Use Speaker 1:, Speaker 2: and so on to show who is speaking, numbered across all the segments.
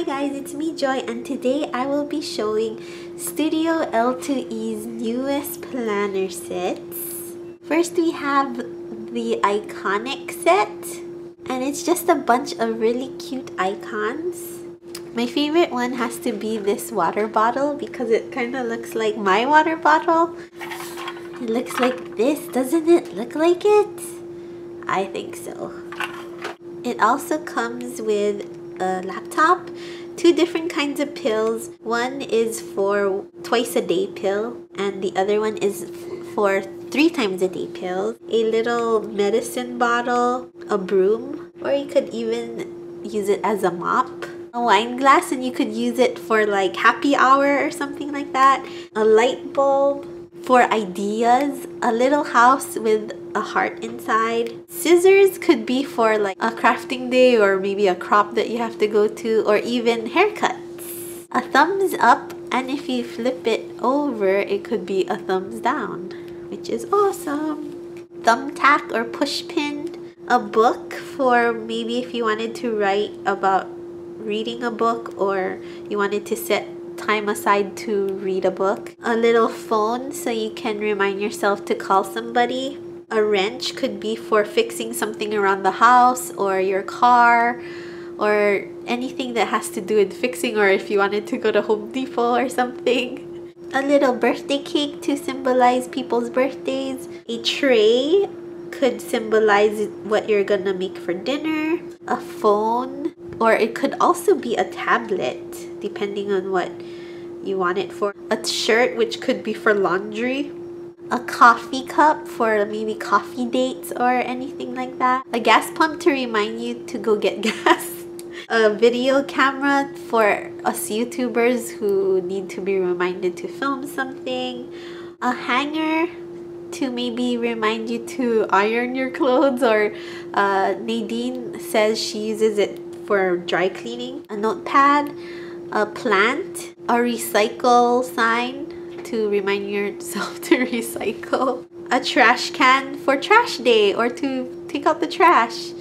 Speaker 1: Hi guys, it's me Joy, and today I will be showing Studio L2E's newest planner sets. First we have the iconic set, and it's just a bunch of really cute icons. My favorite one has to be this water bottle because it kind of looks like my water bottle. It looks like this, doesn't it look like it? I think so. It also comes with a laptop, two different kinds of pills. One is for twice a day pill and the other one is for 3 times a day pills. A little medicine bottle, a broom, or you could even use it as a mop. A wine glass, and you could use it for like happy hour or something like that. A light bulb for ideas, a little house with a heart inside. Scissors could be for like a crafting day or maybe a crop that you have to go to, or even haircuts. A thumbs up, and if you flip it over, it could be a thumbs down, which is awesome. Thumbtack or push pin. A book for maybe if you wanted to write about reading a book or you wanted to set time aside to read a book. A little phone so you can remind yourself to call somebody. A wrench could be for fixing something around the house or your car or anything that has to do with fixing, or if you wanted to go to Home Depot or something. A little birthday cake to symbolize people's birthdays. A tray could symbolize what you're gonna make for dinner. A phone, or it could also be a tablet depending on what you want it for. A shirt, which could be for laundry. A coffee cup for maybe coffee dates or anything like that. A gas pump to remind you to go get gas. A video camera for us YouTubers who need to be reminded to film something. A hanger to maybe remind you to iron your clothes, or Nadine says she uses it for dry cleaning. A notepad, a plant, a recycle sign to remind yourself to recycle. A trash can for trash day or to take out the trash.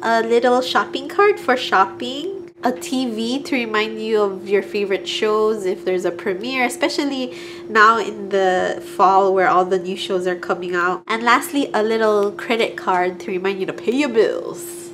Speaker 1: A little shopping cart for shopping. A TV to remind you of your favorite shows if there's a premiere, especially now in the fall where all the new shows are coming out. And lastly, a little credit card to remind you to pay your bills.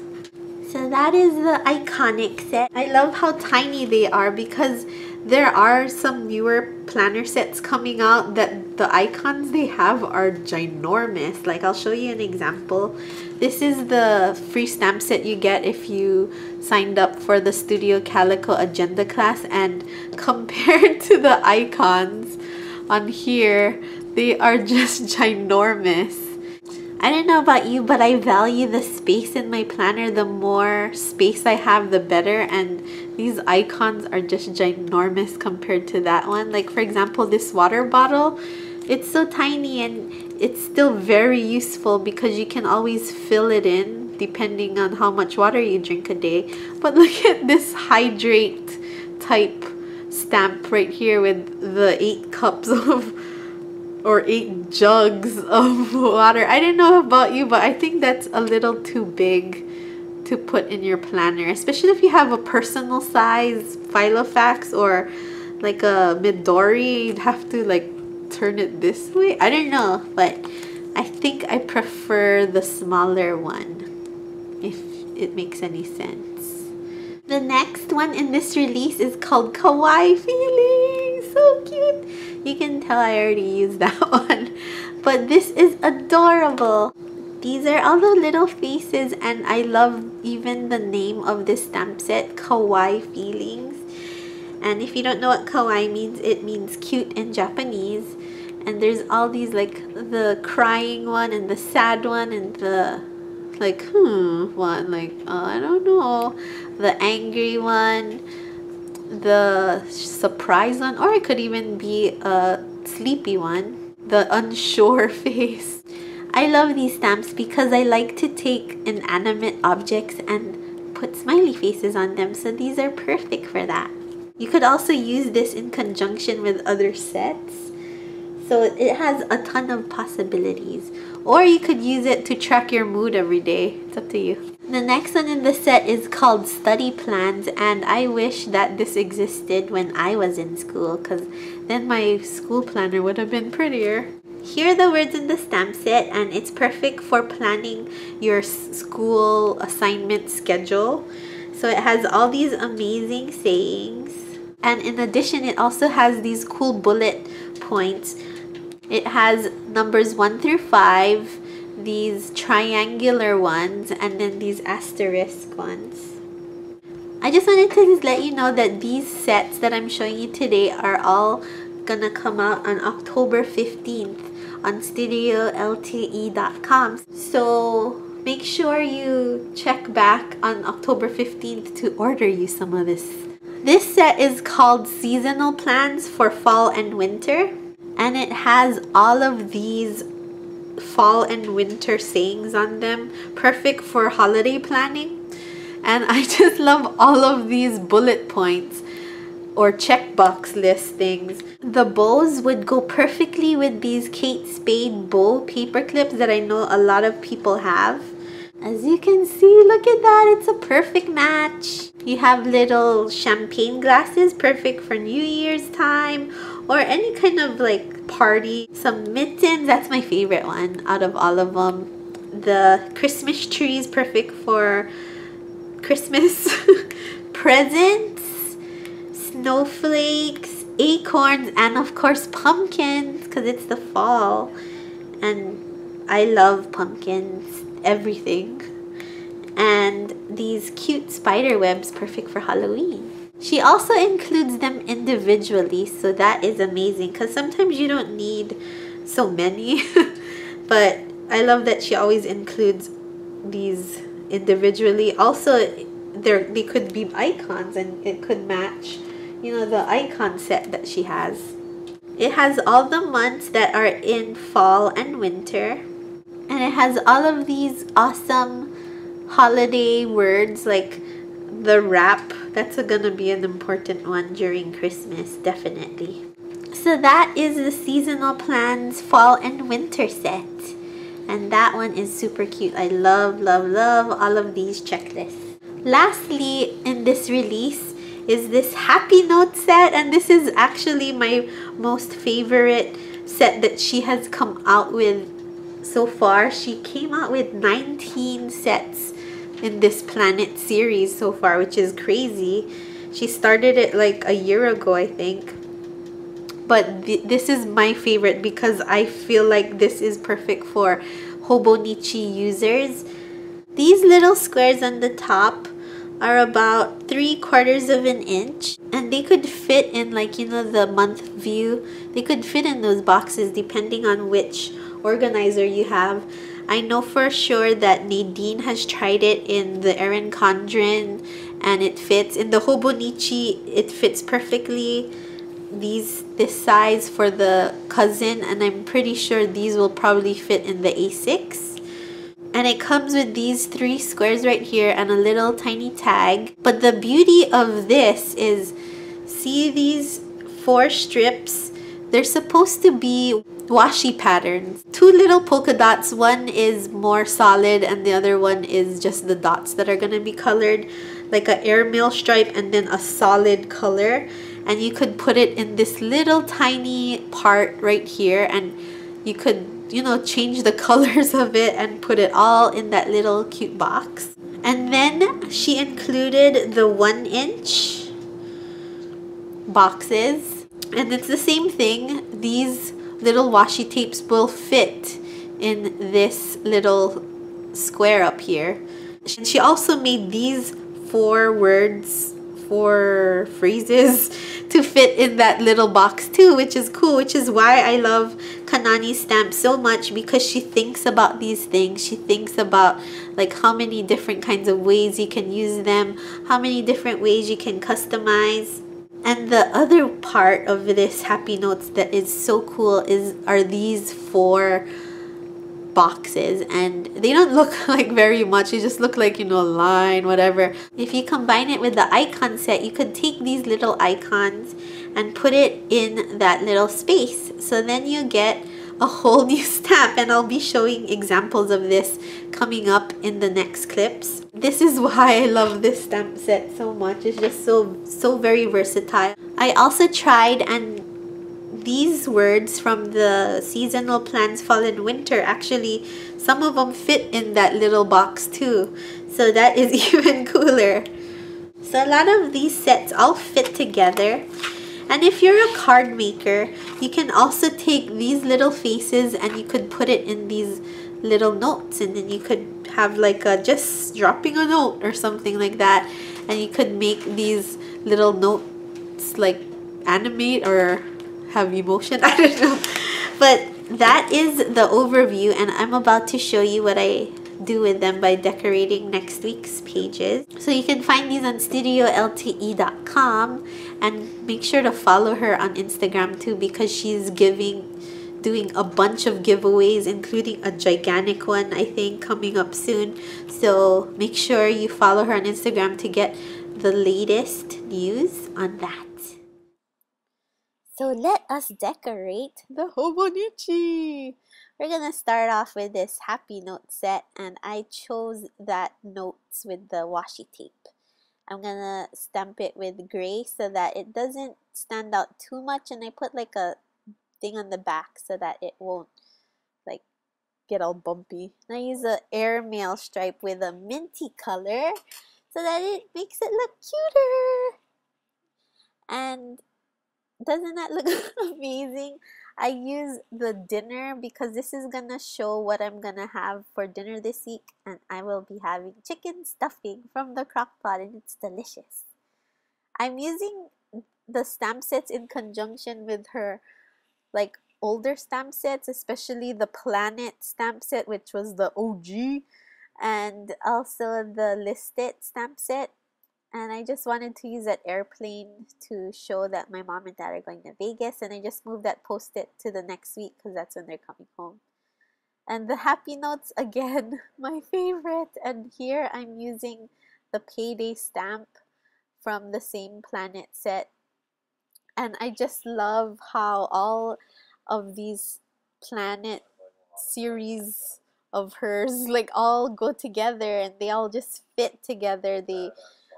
Speaker 1: So that is the iconic set. I love how tiny they are because there are some newer planner sets coming out that the icons they have are ginormous. Like, I'll show you an example. This is the free stamp set you get if you signed up for the Studio Calico Agenda class, and compared to the icons on here, they are just ginormous. I don't know about you, but I value the space in my planner. The more space I have, the better, and these icons are just ginormous compared to that one. Like, for example, this water bottle, it's so tiny and it's still very useful because you can always fill it in depending on how much water you drink a day. But look at this hydrate type stamp right here with the 8 cups of or 8 jugs of water. I don't know about you, but I think that's a little too big to put in your planner, especially if you have a personal size Filofax or like a Midori. You'd have to like turn it this way. I don't know, but I think I prefer the smaller one, if it makes any sense. The next one in this release is called Kawaii Feelings. So cute. You can tell I already used that one, but this is adorable. These are all the little faces, and I love even the name of this stamp set, Kawaii Feelings. And if you don't know what kawaii means, it means cute in Japanese. And there's all these, like the crying one and the sad one and the like one, like I don't know, the angry one, the surprise one, or it could even be a sleepy one, the unsure face. I love these stamps because I like to take inanimate objects and put smiley faces on them, so these are perfect for that. You could also use this in conjunction with other sets, so it has a ton of possibilities. Or you could use it to track your mood every day. It's up to you. The next one in the set is called Study Plans, and I wish that this existed when I was in school, because then my school planner would have been prettier. Here are the words in the stamp set, and it's perfect for planning your school assignment schedule. So it has all these amazing sayings, and in addition it also has these cool bullet points. It has numbers 1 through 5, these triangular ones, and then these asterisk ones. I just wanted to let you know that these sets that I'm showing you today are all gonna come out on October 15th on StudioL2E.com. So make sure you check back on October 15th to order you some of this. This set is called Seasonal Plans for Fall and Winter, and it has all of these fall and winter sayings on them, perfect for holiday planning. And I just love all of these bullet points or checkbox listings. The bows would go perfectly with these Kate Spade bow paper clips that I know a lot of people have. As you can see, look at that, it's a perfect match. You have little champagne glasses, perfect for New Year's time or any kind of like party. Some mittens, that's my favorite one out of all of them. The Christmas trees, perfect for Christmas. Presents, snowflakes, acorns, and of course pumpkins, because it's the fall and I love pumpkins, everything. And these cute spider webs, perfect for Halloween. She also includes them individually, so that is amazing because sometimes you don't need so many. But I love that she always includes these individually. Also, they could be icons and it could match, you know, the icon set that she has. It has all the months that are in fall and winter, and it has all of these awesome holiday words like the wrap. That's gonna be an important one during Christmas, definitely. So that is the Seasonal Plans Fall and Winter set, and that one is super cute. I love, love, love all of these checklists. Lastly, in this release is this Happy Note set, and this is actually my most favorite set that she has come out with so far. She came out with 19 sets in this Planet series so far, which is crazy. She started it like a year ago, I think. But this is my favorite because I feel like this is perfect for Hobonichi users. These little squares on the top are about 3/4 of an inch, and they could fit in, like, you know, the month view. They could fit in those boxes depending on which organizer you have. I know for sure that Nadine has tried it in the Erin Condren and it fits. In the Hobonichi, it fits perfectly. This size for the cousin, and I'm pretty sure these will probably fit in the A6. And it comes with these 3 squares right here and a little tiny tag. But the beauty of this is, see these 4 strips? They're supposed to be washi patterns. 2 little polka dots. One is more solid and the other one is just the dots that are going to be colored, like an airmail stripe and then a solid color. And you could put it in this little tiny part right here, and you could, you know, change the colors of it and put it all in that little cute box. And then she included the 1-inch boxes, and it's the same thing. These little washi tapes will fit in this little square up here. And she also made these 4 words, 4 phrases to fit in that little box too, which is cool, which is why I love Kanani's stamp so much, because she thinks about these things. She thinks about like how many different kinds of ways you can use them, how many different ways you can customize. And the other part of this Happy Notes that is so cool are these 4 boxes, and they don't look like very much. They just look like, you know, a line, whatever. If you combine it with the icon set, you could take these little icons and put it in that little space. So then you get a whole new stamp, and I'll be showing examples of this coming up in the next clips. This is why I love this stamp set so much. It's just so very versatile. I also tried, and these words from the seasonal plants fall and winter, actually some of them fit in that little box too, so that is even cooler. So a lot of these sets all fit together. And if you're a card maker, you can also take these little faces and you could put it in these little notes, and then you could have like a just dropping a note or something like that, and you could make these little notes like animate or have emotion. I don't know, but that is the overview, and I'm about to show you what I do with them by decorating next week's pages. So you can find these on studiol2e.com, and make sure to follow her on Instagram too, because she's doing a bunch of giveaways, including a gigantic one I think coming up soon. So make sure you follow her on Instagram to get the latest news on that. So let us decorate the Hobonichi. We're gonna start off with this happy note set, and I chose that notes with the washi tape. I'm gonna stamp it with gray so that it doesn't stand out too much, and I put like a thing on the back so that it won't like get all bumpy. And I use a airmail stripe with a minty color so that it makes it look cuter. And doesn't that look amazing? I use the dinner because this is gonna show what I'm gonna have for dinner this week, and I will be having chicken stuffing from the crock pot, and it's delicious. I'm using the stamp sets in conjunction with her like older stamp sets, especially the Planet stamp set, which was the OG, and also the Listed stamp set. And I just wanted to use that airplane to show that my mom and dad are going to Vegas, and I just moved that post-it to the next week because that's when they're coming home. And the happy notes, again, my favorite. And here I'm using the Payday stamp from the same Planet set. And I just love how all of these Planet series of hers like all go together, and they all just fit together.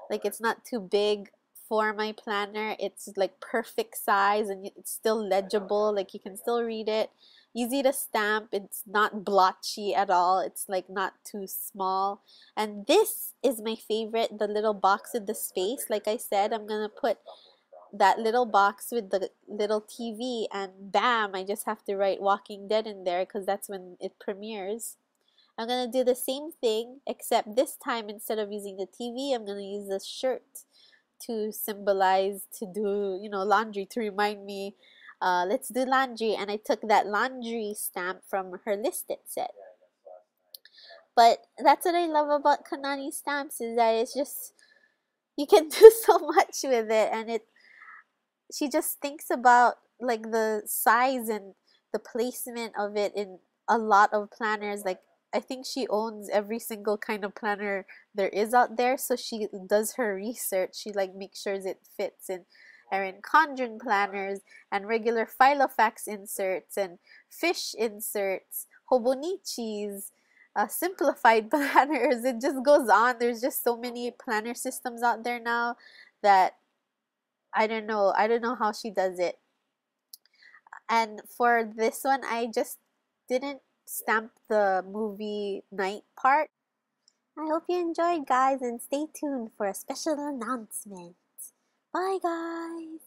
Speaker 1: Like it's not too big for my planner. It's like perfect size, and it's still legible. Like you can still read it. Easy to stamp. It's not blotchy at all. It's like not too small. And this is my favorite, the little box with the space. Like I said, I'm gonna put that little box with the little TV, and bam, I just have to write Walking Dead in there because that's when it premieres. I'm gonna do the same thing, except this time instead of using the TV, I'm gonna use the shirt to symbolize to do, laundry, to remind me, let's do laundry. And I took that laundry stamp from her Listed set. But that's what I love about Kanani stamps, is that it's just, you can do so much with it, and she just thinks about like the size and the placement of it in a lot of planners. Like I think she owns every single kind of planner there is out there, so she does her research. She like makes sure it fits in Erin Condren planners and regular Filofax inserts and fish inserts, Hobonichis, simplified planners. It just goes on. There's just so many planner systems out there now that I don't know how she does it. And for this one, I just didn't stamp the movie night part. I hope you enjoyed, guys, and stay tuned for a special announcement. Bye, guys!